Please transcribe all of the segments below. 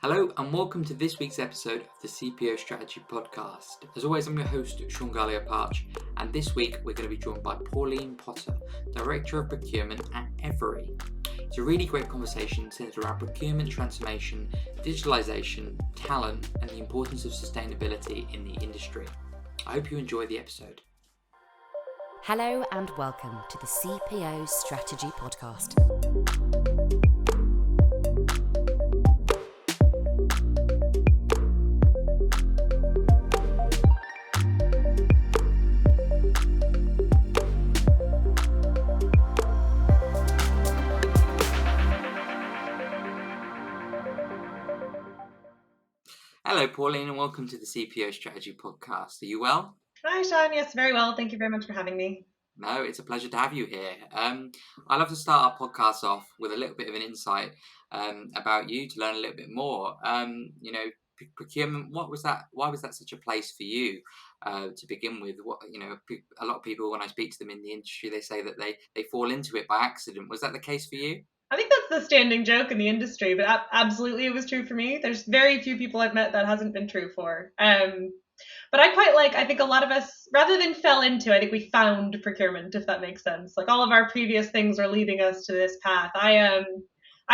Hello and welcome to this week's episode of the CPO Strategy Podcast. As always, I'm your host, Sean Parch, and this week we're going to be joined by Pauline Potter, Director of Procurement at Evri. It's a really great conversation centered around procurement transformation, digitalization, talent, and the importance of sustainability in the industry. I hope you enjoy the episode. Hello and welcome to the CPO Strategy Podcast. Hello, Pauline, and welcome to the CPO Strategy Podcast. Are you well? Hi, Sean. Yes, very well. Thank you very much for having me. No, it's a pleasure to have you here. I love to start our podcast off with a little bit of an insight about you to learn a little bit more. Procurement. What was that? Why was that such a place for you to begin with? A lot of people, when I speak to them in the industry, they say that they fall into it by accident. Was that the case for you? I think that's the standing joke in the industry, but absolutely it was true for me. There's very few people I've met that hasn't been true for. But I think a lot of us, rather than fell into, I think we found procurement, if that makes sense. Like all of our previous things are leading us to this path. I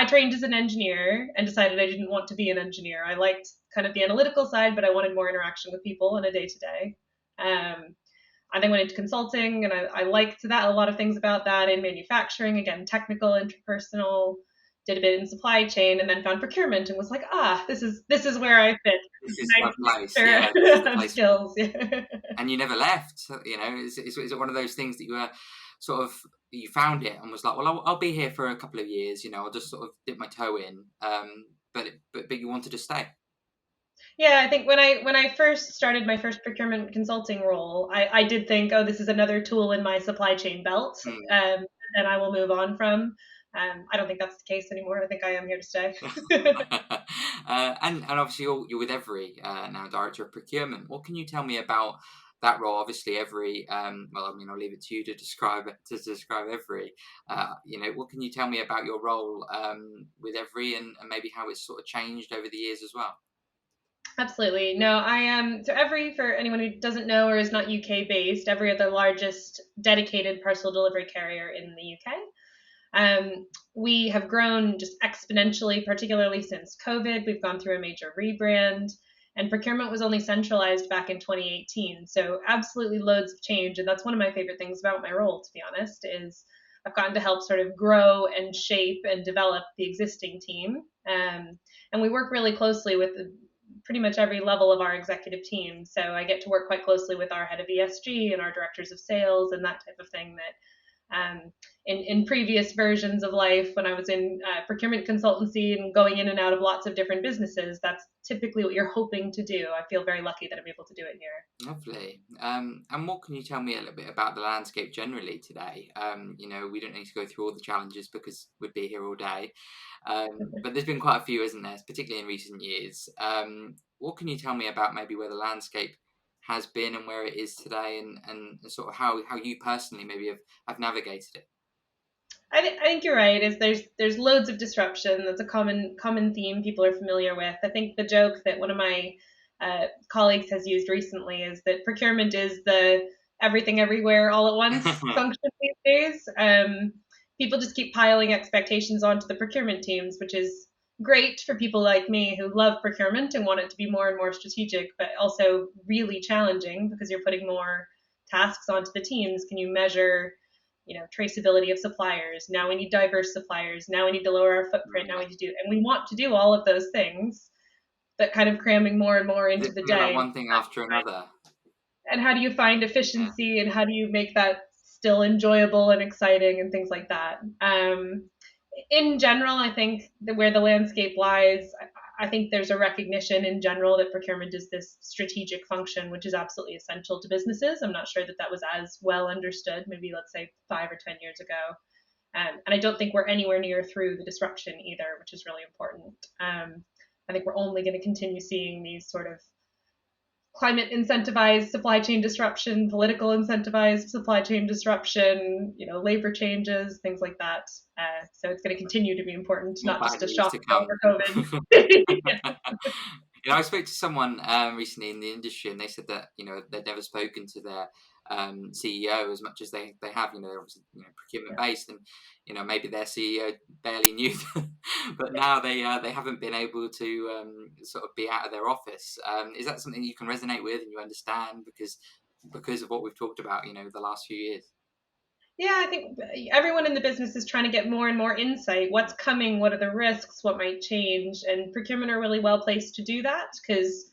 trained as an engineer and decided I didn't want to be an engineer. I liked kind of the analytical side, but I wanted more interaction with people on a day-to-day. I then went into consulting, and I liked that, a lot of things about that in manufacturing, again, technical, interpersonal, did a bit in supply chain, and then found procurement and was like, this is where I fit. This is my place. Yeah, this is the place. Skills. Yeah. And you never left. Is it one of those things that you were you found it and was like, well, I'll be here for a couple of years. I'll just sort of dip my toe in. But you wanted to stay. Yeah, I think when I first started my first procurement consulting role, I did think, this is another tool in my supply chain belt, and I will move on from. I don't think that's the case anymore. I think I am here to stay. And obviously you're with Evri now, Director of Procurement. What can you tell me about that role? Obviously Evri, I'll leave it to you to describe Evri. What can you tell me about your role with Evri and maybe how it's sort of changed over the years as well? Absolutely. No, I am. So Evri, for anyone who doesn't know or is not UK based, Evri are the largest dedicated parcel delivery carrier in the UK. We have grown just exponentially, particularly since COVID. We've gone through a major rebrand, and procurement was only centralized back in 2018. So absolutely loads of change. And that's one of my favorite things about my role, to be honest, is I've gotten to help sort of grow and shape and develop the existing team. And we work really closely with pretty much every level of our executive team. So I get to work quite closely with our head of ESG and our directors of sales and that type of thing that in previous versions of life, when I was in procurement consultancy and going in and out of lots of different businesses, that's typically what you're hoping to do. I feel very lucky that I'm able to do it here. Lovely. And what can you tell me a little bit about the landscape generally today? We don't need to go through all the challenges because we'd be here all day. But there's been quite a few, isn't there, particularly in recent years. What can you tell me about maybe where the landscape has been and where it is today, and sort of how you personally maybe have navigated it? I think you're right. There's loads of disruption. That's a common theme people are familiar with. I think the joke that one of my colleagues has used recently is that procurement is the everything everywhere all at once function these days. People just keep piling expectations onto the procurement teams, which is great for people like me who love procurement and want it to be more and more strategic, but also really challenging because you're putting more tasks onto the teams. Can you measure, traceability of suppliers? Now we need diverse suppliers. Now we need to lower our footprint. Now we need to do, and we want to do all of those things, but kind of cramming more and more into the day. One thing after another. And how do you find efficiency and how do you make that still enjoyable and exciting and things like that? In general, I think that where the landscape lies, I think there's a recognition in general that procurement is this strategic function, which is absolutely essential to businesses. I'm not sure that was as well understood, maybe let's say 5 or 10 years ago. And I don't think we're anywhere near through the disruption either, which is really important. I think we're only going to continue seeing these sort of climate incentivized supply chain disruption, political incentivized supply chain disruption, labor changes, things like that. So it's going to continue to be important, More not bad just a news shock to come. over COVID. I spoke to someone recently in the industry, and they said that they'd never spoken to their CEO as much as they have. They're obviously procurement based, and maybe their CEO barely knew them, but now they haven't been able to sort of be out of their office. Is that something you can resonate with and you understand because of what we've talked about the last few years? Yeah, I think everyone in the business is trying to get more and more insight. What's coming? What are the risks? What might change? And procurement are really well placed to do that because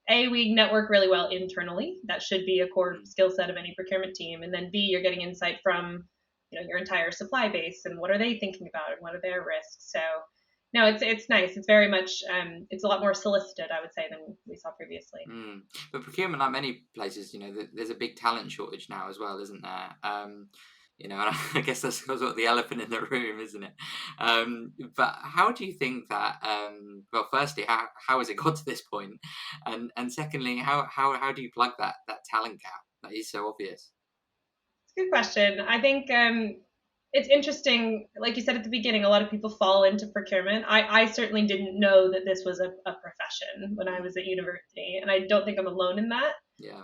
A, we network really well internally. That should be a core skill set of any procurement team. And then B, you're getting insight from your entire supply base and what are they thinking about and what are their risks. So no, it's nice. It's very much it's a lot more solicited, I would say, than we saw previously. But procurement, like many places, there's a big talent shortage now as well, isn't there? And I guess that's sort of the elephant in the room, isn't it? But how do you think that? Well, firstly, how has it got to this point, and secondly, how do you plug that talent gap that is so obvious? It's a good question. I think it's interesting. Like you said at the beginning, a lot of people fall into procurement. I certainly didn't know that this was a profession when I was at university, and I don't think I'm alone in that. Yeah.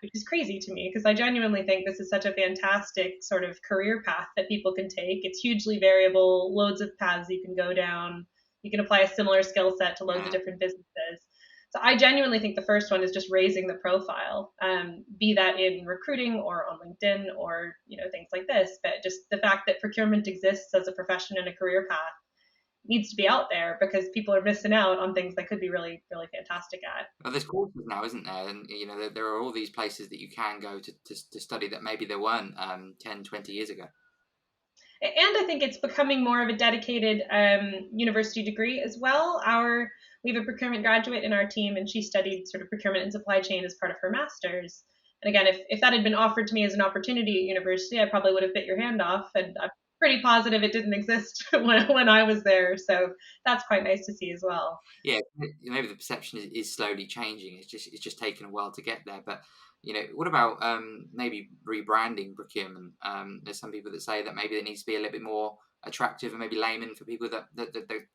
Which is crazy to me because I genuinely think this is such a fantastic sort of career path that people can take. It's hugely variable, loads of paths you can go down. You can apply a similar skill set to loads of different businesses. So I genuinely think the first one is just raising the profile, be that in recruiting or on LinkedIn or things like this. But just the fact that procurement exists as a profession and a career path needs to be out there because people are missing out on things they could be really, really fantastic at. Well, there's courses now, isn't there? And there are all these places that you can go to study that maybe there weren't 10, 20 years ago. And I think it's becoming more of a dedicated university degree as well. We have a procurement graduate in our team, and she studied sort of procurement and supply chain as part of her master's. And again, if that had been offered to me as an opportunity at university, I probably would have bit your hand off. And I'm pretty positive it didn't exist when I was there. So that's quite nice to see as well. Yeah, maybe the perception is slowly changing. It's just taken a while to get there. But what about maybe rebranding procurement? There's some people that say that maybe it needs to be a little bit more attractive and maybe layman for people that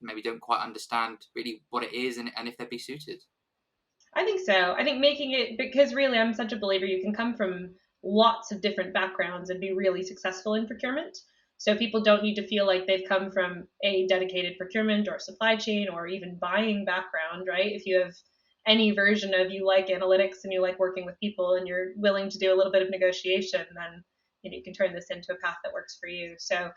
maybe don't quite understand really what it is and if they'd be suited. I think so. I think making it, because really I'm such a believer you can come from lots of different backgrounds and be really successful in procurement. So people don't need to feel like they've come from a dedicated procurement or supply chain or even buying background, right? If you have any version of you like analytics and you like working with people and you're willing to do a little bit of negotiation, then you can turn this into a path that works for you. So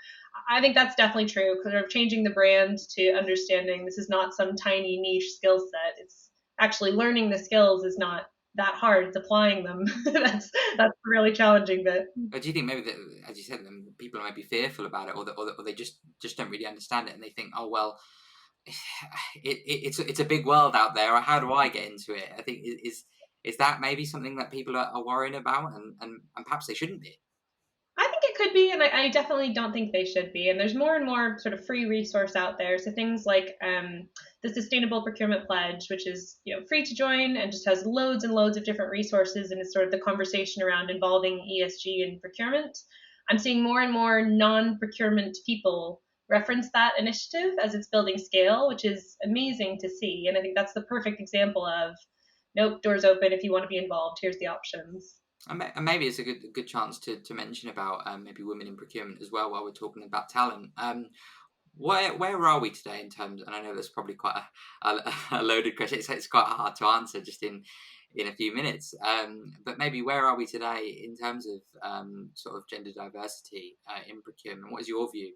I think that's definitely true. Kind of changing the brand to understanding this is not some tiny niche skill set. It's actually learning the skills is not that hard. It's applying them. that's really challenging bit. But do you think maybe that, as you said, people might be fearful about it, or they just don't really understand it, and they think, oh well, it's a big world out there. How do I get into it? I think is that maybe something that people are worrying about, and perhaps they shouldn't be. I think it could be, and I definitely don't think they should be. And there's more and more sort of free resource out there. So things like the Sustainable Procurement Pledge, which is free to join and just has loads and loads of different resources, and it's sort of the conversation around involving ESG in procurement. I'm seeing more and more non-procurement people reference that initiative as it's building scale, which is amazing to see. And I think that's the perfect example of, nope, doors open. If you want to be involved, here's the options. And maybe it's a good chance to mention about maybe women in procurement as well while we're talking about talent. Where are we today in terms? And I know that's probably quite a loaded question. It's quite hard to answer just in a few minutes. But maybe where are we today in terms of sort of gender diversity in procurement? What is your view?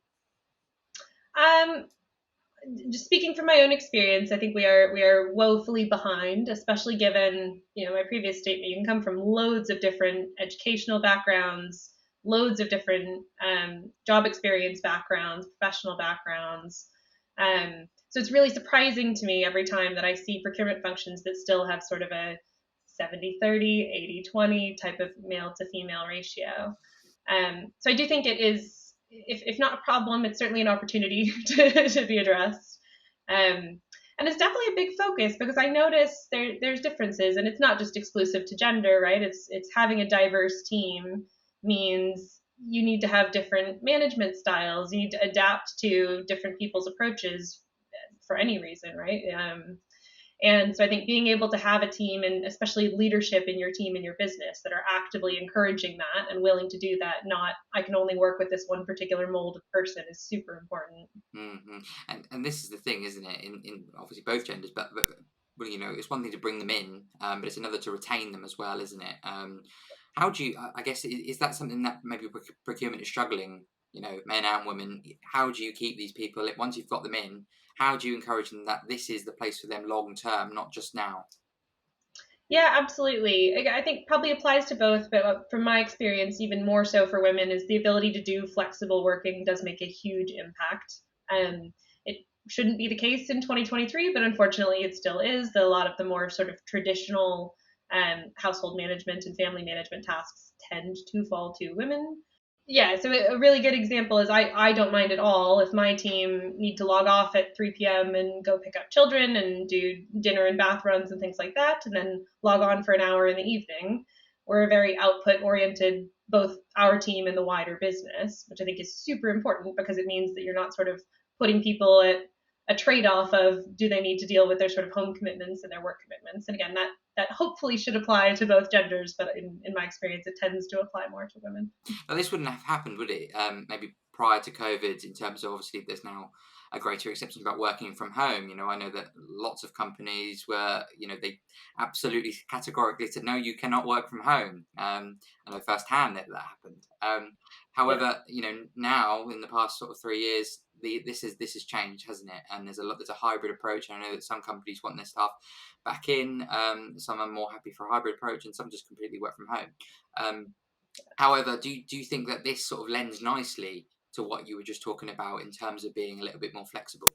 Just speaking from my own experience, I think we are woefully behind, especially given my previous statement. You can come from loads of different educational backgrounds, loads of different job experience backgrounds, professional backgrounds. So it's really surprising to me every time that I see procurement functions that still have sort of a 70-30, 80-20 type of male to female ratio. So I do think it is, if not a problem, it's certainly an opportunity to be addressed. And it's definitely a big focus because I notice there's differences, and it's not just exclusive to gender, right? It's having a diverse team means you need to have different management styles. You need to adapt to different people's approaches for any reason, right? And so I think being able to have a team, and especially leadership in your team and your business, that are actively encouraging that and willing to do that, not I can only work with this one particular mold of person, is super important. Hmm. And this is the thing, isn't it? In obviously both genders, but well, it's one thing to bring them in, but it's another to retain them as well, isn't it? How do you? I guess is that something that maybe procurement is struggling? Men and women. How do you keep these people once you've got them in? How do you encourage them that this is the place for them long term, not just now? Yeah, absolutely. I think probably applies to both, but from my experience, even more so for women, is the ability to do flexible working does make a huge impact. It shouldn't be the case in 2023, but unfortunately it still is. A lot of the more sort of traditional household management and family management tasks tend to fall to women. Yeah, so a really good example is I don't mind at all if my team need to log off at 3 p.m. and go pick up children and do dinner and bath runs and things like that, and then log on for an hour in the evening. We're very output oriented, both our team and the wider business, which I think is super important because it means that you're not sort of putting people at a trade-off of do they need to deal with their sort of home commitments and their work commitments. And again, that hopefully should apply to both genders, but in my experience, it tends to apply more to women. Now, this wouldn't have happened, would it? Maybe prior to COVID, in terms of obviously there's now a greater acceptance about working from home. I know that lots of companies were, they absolutely categorically said, no, you cannot work from home. I know firsthand that happened. However, now in the past sort of 3 years, this has changed, hasn't it? And there's a hybrid approach. And I know that some companies want their staff back in. Some are more happy for a hybrid approach, and some just completely work from home. However, do you think that this sort of lends nicely to what you were just talking about in terms of being a little bit more flexible?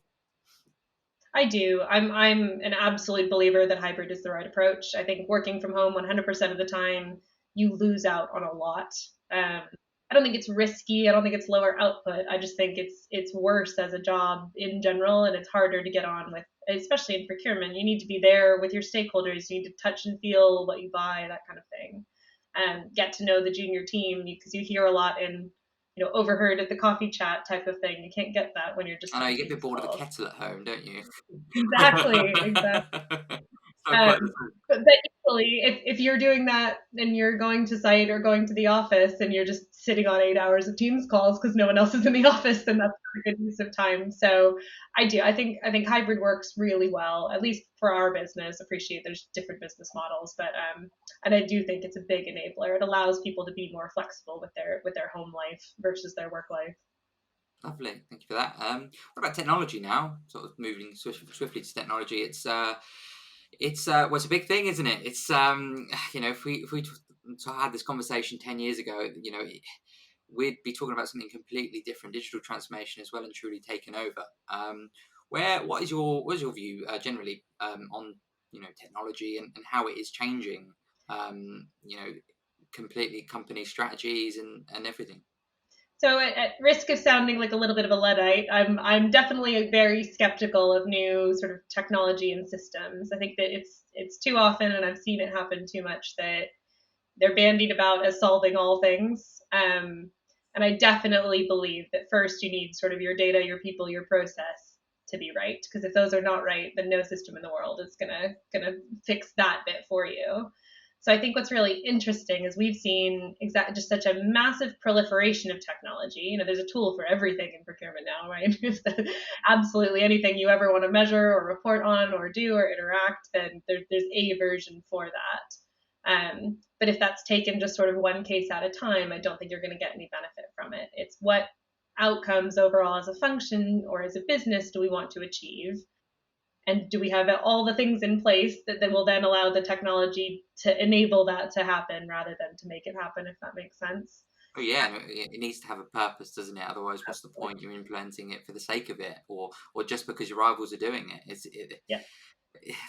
I do. I'm an absolute believer that hybrid is the right approach. I think working from home 100% of the time, you lose out on a lot. Um, I don't think it's risky. I don't think it's lower output. I just think it's worse as a job in general, and it's harder to get on with, especially in procurement. You need to be there with your stakeholders. You need to touch and feel what you buy, that kind of thing, and get to know the junior team because you hear a lot in overheard at the coffee chat type of thing. You can't get that when you're just I know on you get a bit Teams bored of the calls. kettle at home, don't you? Exactly. So quite the same. But equally, if you're doing that and you're going to site or going to the office and you're just sitting on 8 hours of Teams calls because no one else is in the office, then that's a good use of time. So I do. I think hybrid works really well, at least for our business. Appreciate there's different business models, but and I do think it's a big enabler. It allows people to be more flexible with their home life versus their work life. Lovely, thank you for that. What about technology now? Sort of moving swiftly to technology. Well, it's a big thing, isn't it? It's if we had this conversation 10 years ago, we'd be talking about something completely different. Digital transformation is well and truly taken over. What is your view generally on technology and how it is changing completely company strategies and everything? So at risk of sounding like a little bit of a Luddite, I'm definitely very skeptical of new sort of technology and systems. I think that it's too often, and I've seen it happen too much, that they're bandied about as solving all things. And I definitely believe that first you need sort of your data, your people, your process to be right. Because if those are not right, then no system in the world is gonna fix that bit for you. So I think what's really interesting is we've seen just such a massive proliferation of technology. There's a tool for everything in procurement now, right? Absolutely anything you ever want to measure or report on or do or interact, then there's a version for that. But if that's taken just sort of one case at a time, I don't think you're going to get any benefit from it. It's what outcomes overall as a function or as a business do we want to achieve? And do we have all the things in place that will then allow the technology to enable that to happen rather than to make it happen, if that makes sense? Oh yeah, no, it needs to have a purpose, doesn't it? Otherwise, what's the Absolutely. point? You're implementing it for the sake of it, or just because your rivals are doing it. Yeah.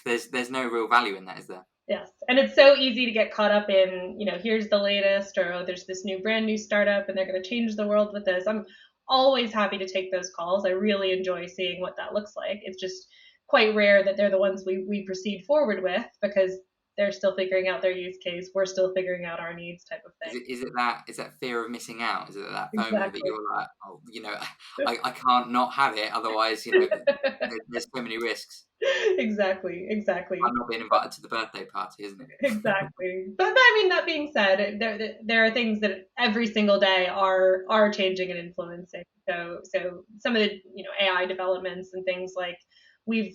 There's no real value in that, is there? Yes. And it's so easy to get caught up in, here's the latest, or oh, there's this brand new startup and they're going to change the world with this. I'm always happy to take those calls. I really enjoy seeing what that looks like. It's just quite rare that they're the ones we proceed forward with, because they're still figuring out their use case. We're still figuring out our needs, type of thing. Is that fear of missing out? Is it that FOMO that Exactly. you're like, oh, I can't not have it, otherwise, there's so many risks. Exactly. I'm not being invited to the birthday party, isn't it? Exactly. But I mean, that being said, there are things that every single day are changing and influencing. So some of the AI developments and things, like we've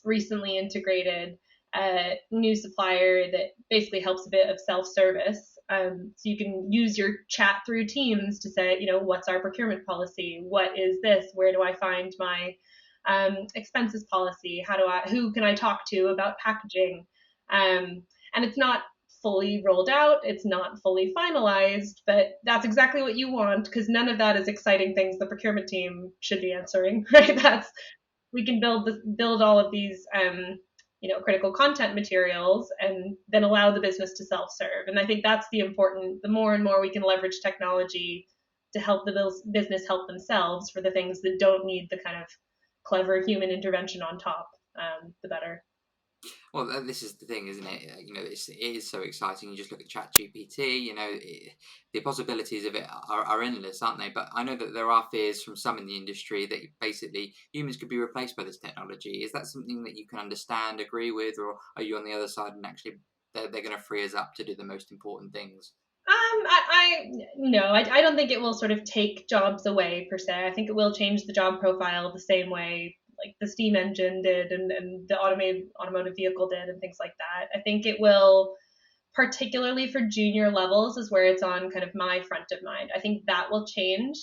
recently integrated a new supplier that basically helps a bit of self-service. So you can use your chat through Teams to say, what's our procurement policy? What is this? Where do I find my expenses policy? Who can I talk to about packaging? And it's not fully rolled out, it's not fully finalized, but that's exactly what you want, because none of that is exciting things the procurement team should be answering, right? We can build all of these critical content materials, and then allow the business to self-serve. And I think that's the more and more we can leverage technology to help the business help themselves for the things that don't need the kind of clever human intervention on top, the better. Well, this is the thing, isn't it? It is so exciting. You just look at ChatGPT. The possibilities of it are endless, aren't they? But I know that there are fears from some in the industry that basically humans could be replaced by this technology. Is that something that you can understand, agree with, or are you on the other side and actually they're going to free us up to do the most important things? I don't think it will sort of take jobs away per se. I think it will change the job profile the same way like the steam engine did, and the automotive vehicle did, and things like that. I think it will, particularly for junior levels, is where it's on kind of my front of mind. I think that will change.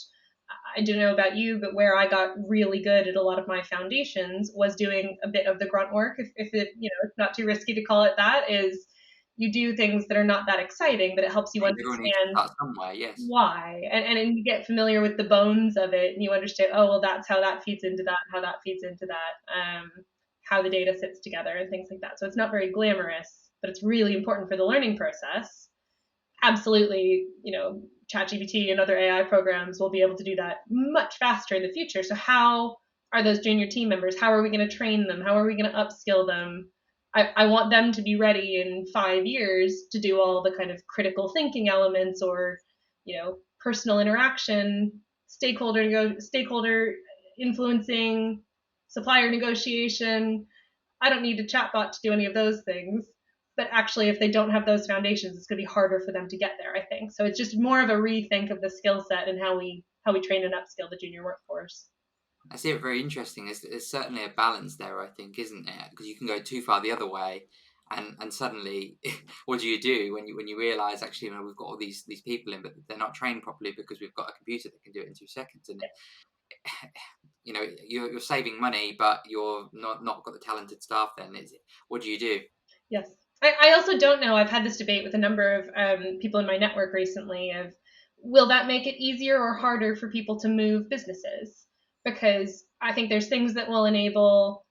I don't know about you, but where I got really good at a lot of my foundations was doing a bit of the grunt work. If it, it's not too risky to call it that, is you do things that are not that exciting, but it helps you Everyone needs to understand start somewhere, yes. why, and you get familiar with the bones of it, and you understand, oh well, that's how that feeds into that, how that feeds into that, how the data sits together, and things like that. So it's not very glamorous, but it's really important for the learning process. Absolutely, ChatGPT and other AI programs will be able to do that much faster in the future. So how are those junior team members, how are we going to train them, how are we going to upskill them? I want them to be ready in 5 years to do all the kind of critical thinking elements, or personal interaction, stakeholder influencing, supplier negotiation. I don't need a chatbot to do any of those things. But actually, if they don't have those foundations, it's going to be harder for them to get there, I think. So it's just more of a rethink of the skill set and how we train and upskill the junior workforce. I see it very interesting. There's certainly a balance there, I think, isn't there? Because you can go too far the other way, and suddenly, what do when you realise actually, we've got all these people in, but they're not trained properly because we've got a computer that can do it in 2 seconds, and you're saving money, but you're not got the talented staff. Then what do you do? Yes. I also don't know. I've had this debate with a number of people in my network recently of, will that make it easier or harder for people to move businesses? Because I think there's things that will enable,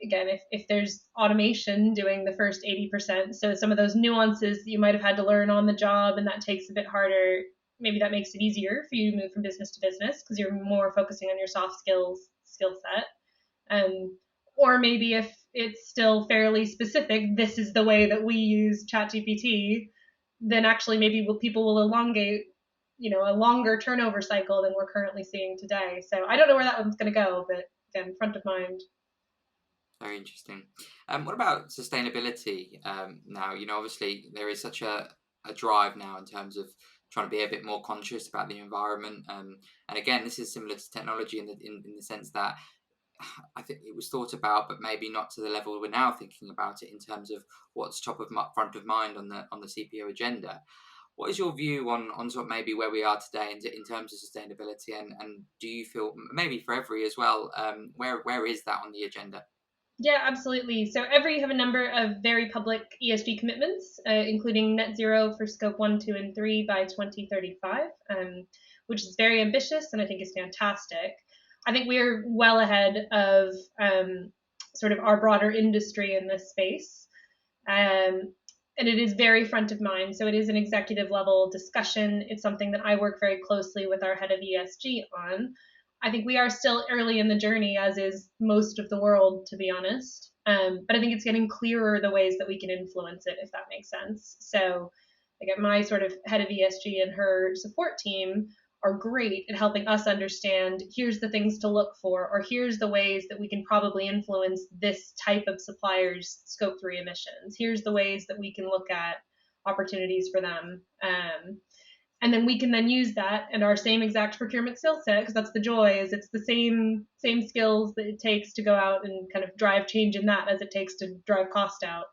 again, if there's automation doing the first 80%, so some of those nuances that you might have had to learn on the job, and that takes a bit harder, maybe that makes it easier for you to move from business to business because you're more focusing on your soft skill set. Or maybe if it's still fairly specific, this is the way that we use ChatGPT, then actually maybe people will elongate, a longer turnover cycle than we're currently seeing today. So I don't know where that one's going to go, but again, front of mind. Very interesting. What about sustainability now? Obviously there is such a drive now in terms of trying to be a bit more conscious about the environment. And again, this is similar to technology in the sense that I think it was thought about, but maybe not to the level we're now thinking about it in terms of what's front of mind on the CPO agenda. What is your view on sort of maybe where we are today in terms of sustainability, and do you feel maybe for Evri as well, where is that on the agenda? Yeah, absolutely. So Evri have a number of very public ESG commitments, including net zero for scope 1, 2, and 3 by 2035, which is very ambitious and I think is fantastic. I think we're well ahead of sort of our broader industry in this space. And it is very front of mind. So it is an executive level discussion. It's something that I work very closely with our head of ESG on. I think we are still early in the journey, as is most of the world, to be honest. But I think it's getting clearer the ways that we can influence it, if that makes sense. So, again, my sort of head of ESG and her support team are great at helping us understand here's the things to look for, or here's the ways that we can probably influence this type of supplier's scope 3 emissions. Here's the ways that we can look at opportunities for them. And then we can then use that and our same exact procurement skill set, because that's the joy, is it's the same skills that it takes to go out and kind of drive change in that as it takes to drive cost out.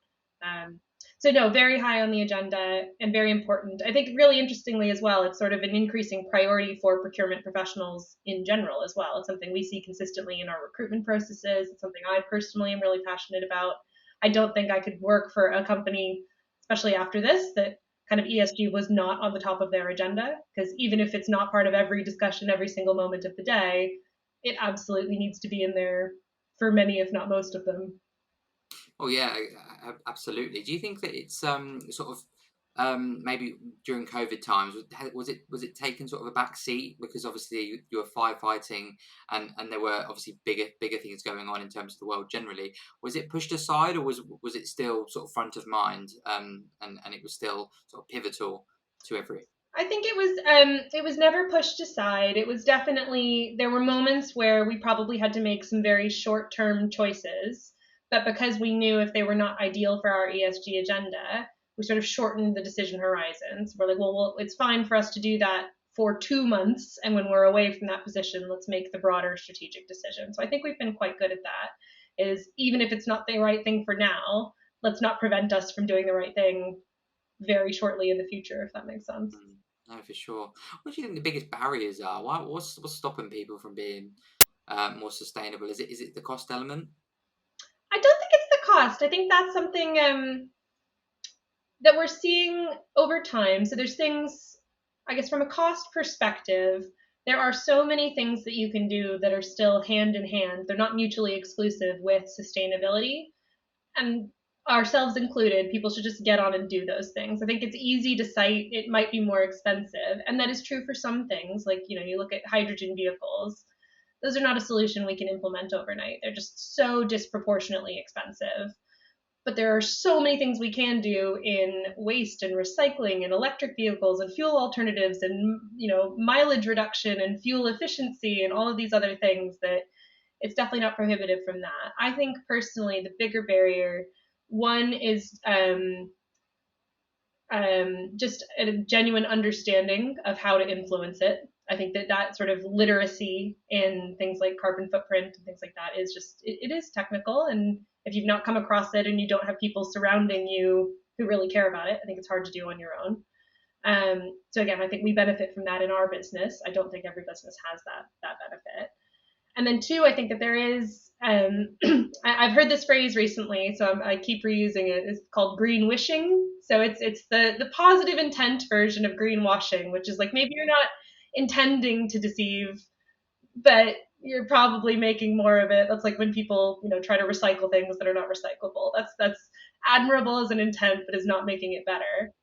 So no, very high on the agenda and very important. I think really interestingly as well, it's sort of an increasing priority for procurement professionals in general as well. It's something we see consistently in our recruitment processes. It's something I personally am really passionate about. I don't think I could work for a company, especially after this, that kind of ESG was not on the top of their agenda, because even if it's not part of every discussion every single moment of the day, it absolutely needs to be in there for many, if not most of them. Oh yeah, absolutely. Do you think that it's sort of maybe during COVID times was it taken sort of a back seat because obviously you were firefighting and there were obviously bigger things going on in terms of the world generally. Was it pushed aside, or was it still sort of front of mind, and it was still sort of pivotal to Evri? I think it was never pushed aside. It was definitely, there were moments where we probably had to make some very short-term choices, but because we knew if they were not ideal for our ESG agenda, we sort of shortened the decision horizons. We're like, well, it's fine for us to do that for 2 months, and when we're away from that position, let's make the broader strategic decision. So I think we've been quite good at that, is even if it's not the right thing for now, let's not prevent us from doing the right thing very shortly in the future, if that makes sense. No, for sure. What do you think the biggest barriers are? What's stopping people from being more sustainable? Is it the cost element? I don't think it's the cost. I think that's something that we're seeing over time. So there's things, I guess, from a cost perspective, there are so many things that you can do that are still hand in hand. They're not mutually exclusive with sustainability. And ourselves included, people should just get on and do those things. I think it's easy to cite, it might be more expensive. And that is true for some things. Like, you look at hydrogen vehicles. Those are not a solution we can implement overnight. They're just so disproportionately expensive. But there are so many things we can do in waste and recycling and electric vehicles and fuel alternatives and mileage reduction and fuel efficiency and all of these other things that it's definitely not prohibitive from that. I think personally the bigger barrier, one is just a genuine understanding of how to influence it. I think that sort of literacy in things like carbon footprint and things like that is just, it is technical. And if you've not come across it and you don't have people surrounding you who really care about it, I think it's hard to do on your own. So again, I think we benefit from that in our business. I don't think every business has that benefit. And then two, I think that there is, I've heard this phrase recently, so I keep reusing it. It's called green wishing. So it's the positive intent version of greenwashing, which is like maybe you're not intending to deceive, but you're probably making more of it. That's like when people, try to recycle things that are not recyclable. That's admirable as an intent, but is not making it better.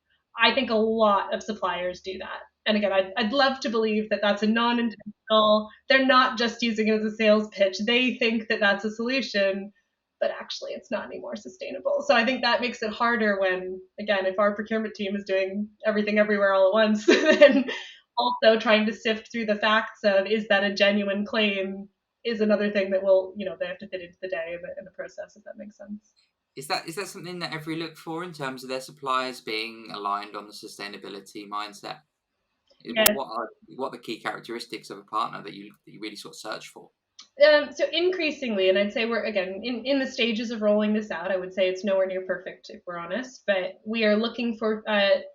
I think a lot of suppliers do that. And again, I'd love to believe that that's a non-intentional. They're not just using it as a sales pitch. They think that that's a solution, but actually it's not any more sustainable. So I think that makes it harder when, again, if our procurement team is doing everything everywhere all at once, then also trying to sift through the facts of, is that a genuine claim, is another thing that will, they have to fit into the day in the process, if that makes sense. Is that something that Evri look for in terms of their suppliers being aligned on the sustainability mindset? Yes. What are the key characteristics of a partner that you really sort of search for? So increasingly, and I'd say we're, again, in the stages of rolling this out, I would say it's nowhere near perfect, if we're honest, but we are looking for,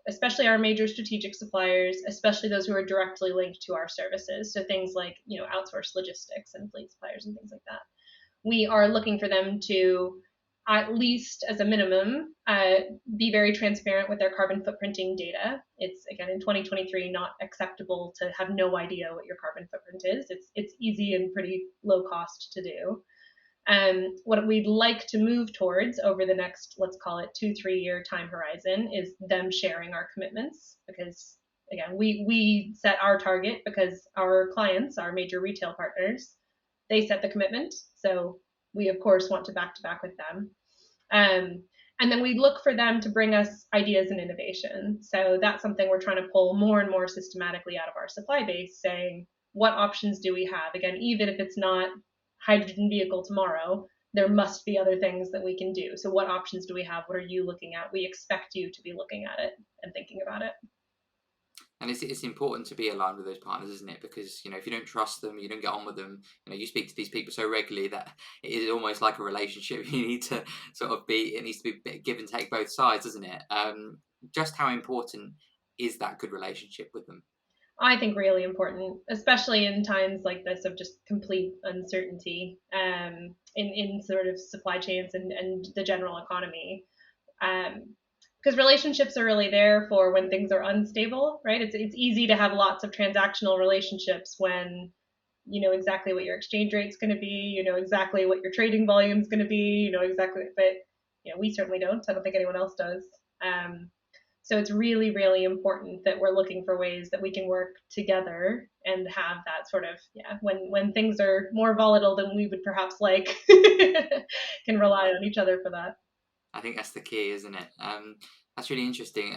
especially our major strategic suppliers, especially those who are directly linked to our services. So things like, outsourced logistics and fleet suppliers and things like that. We are looking for them to, at least as a minimum, be very transparent with their carbon footprinting data. It's, again, in 2023, not acceptable to have no idea what your carbon footprint is. It's easy and pretty low cost to do. What we'd like to move towards over the next, let's call it 2-3 year time horizon, is them sharing our commitments, because again, we set our target because our clients, our major retail partners, they set the commitment. So we, of course, want to back with them. And then we look for them to bring us ideas and innovation. So that's something we're trying to pull more and more systematically out of our supply base, saying, what options do we have? Again, even if it's not hydrogen vehicle tomorrow, there must be other things that we can do. So what options do we have? What are you looking at? We expect you to be looking at it and thinking about it. And it's important to be aligned with those partners, isn't it? Because, if you don't trust them, you don't get on with them, you speak to these people so regularly that it is almost like a relationship. You need to it needs to be give and take both sides, doesn't it? Just how important is that good relationship with them? I think really important, especially in times like this of just complete uncertainty in sort of supply chains and the general economy. Because relationships are really there for when things are unstable, right? It's easy to have lots of transactional relationships when you know exactly what your exchange rate's going to be, you know exactly what your trading volume's going to be, exactly. But we certainly don't. I don't think anyone else does. So it's really, really important that we're looking for ways that we can work together and have that sort of, when things are more volatile than we would perhaps like, can rely on each other for that. I think that's the key, isn't it? That's really interesting.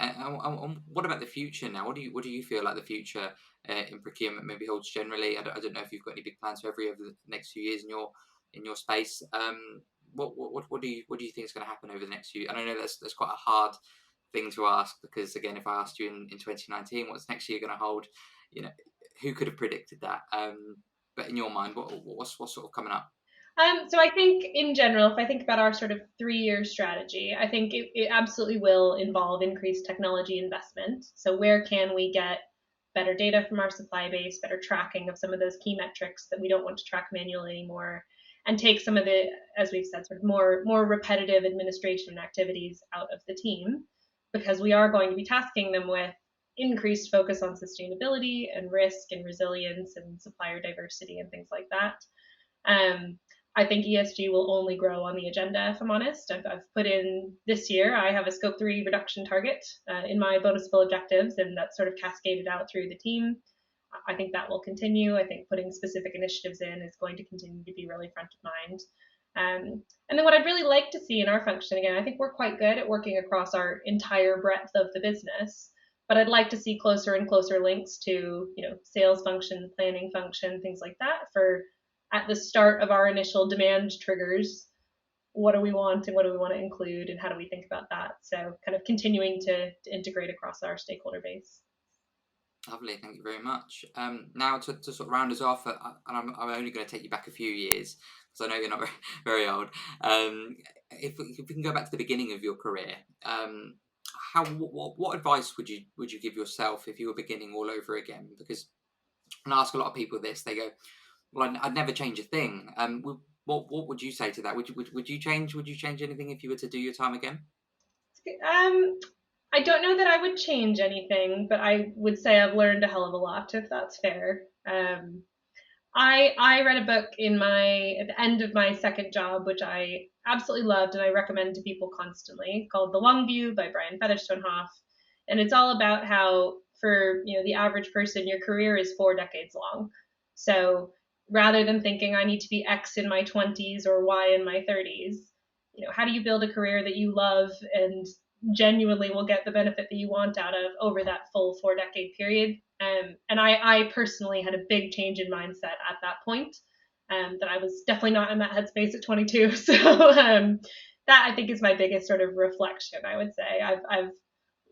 What about the future now? What do you feel like the future in procurement maybe holds generally? I don't know if you've got any big plans for Evri over the next few years in your space. What do you think is going to happen over the next few? And I know that's quite a hard thing to ask, because again, if I asked you in 2019 what's next year going to hold, who could have predicted that? But in your mind, what's sort of coming up? So I think in general, if I think about our sort of 3-year strategy, I think it absolutely will involve increased technology investment. So where can we get better data from our supply base, better tracking of some of those key metrics that we don't want to track manually anymore, and take some of the, as we've said, sort of more repetitive administration activities out of the team, because we are going to be tasking them with increased focus on sustainability and risk and resilience and supplier diversity and things like that. I think ESG will only grow on the agenda, if I'm honest. I've put in this year, I have a scope 3 reduction target in my bonusable objectives, and that's sort of cascaded out through the team. I think that will continue. I think putting specific initiatives in is going to continue to be really front of mind. And then what I'd really like to see in our function, again, I think we're quite good at working across our entire breadth of the business, but I'd like to see closer and closer links to, sales function, planning function, things like that, for at the start of our initial demand triggers, what do we want and what do we want to include and how do we think about that? So kind of continuing to integrate across our stakeholder base. Lovely, thank you very much. Now to sort of round us off, and I'm only going to take you back a few years because I know you're not very, very old. If we can go back to the beginning of your career, what advice would you give yourself if you were beginning all over again? Because when I ask a lot of people this, they go, "Well, I'd never change a thing." What would you say to that? Would you change anything if you were to do your time again? I don't know that I would change anything, but I would say I've learned a hell of a lot, if that's fair. I read a book at the end of my second job, which I absolutely loved and I recommend to people constantly, called The Long View by Brian Featherstone-Hoff. And it's all about how, for the average person, your career is 4 decades long. So rather than thinking I need to be X in my 20s or Y in my 30s, how do you build a career that you love and genuinely will get the benefit that you want out of over that full 4-decade period? And I personally had a big change in mindset at that point, that I was definitely not in that headspace at 22. So that I think is my biggest sort of reflection. I would say I've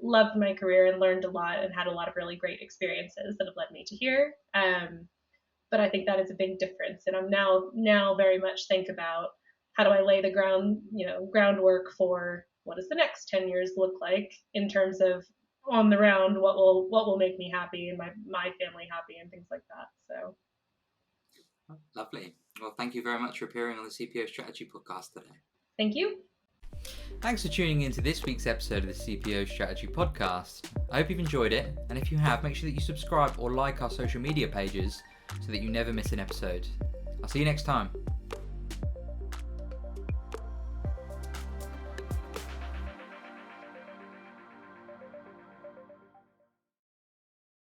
loved my career and learned a lot and had a lot of really great experiences that have led me to here. But I think that is a big difference. And I'm now very much think about how do I lay the groundwork for what does the next 10 years look like in terms of on the round, what will make me happy and my family happy and things like that. So lovely. Well, thank you very much for appearing on the CPO Strategy Podcast today. Thank you. Thanks for tuning in to this week's episode of the CPO Strategy Podcast. I hope you've enjoyed it, and if you have, make sure that you subscribe or like our social media pages so that you never miss an episode. I'll see you next time.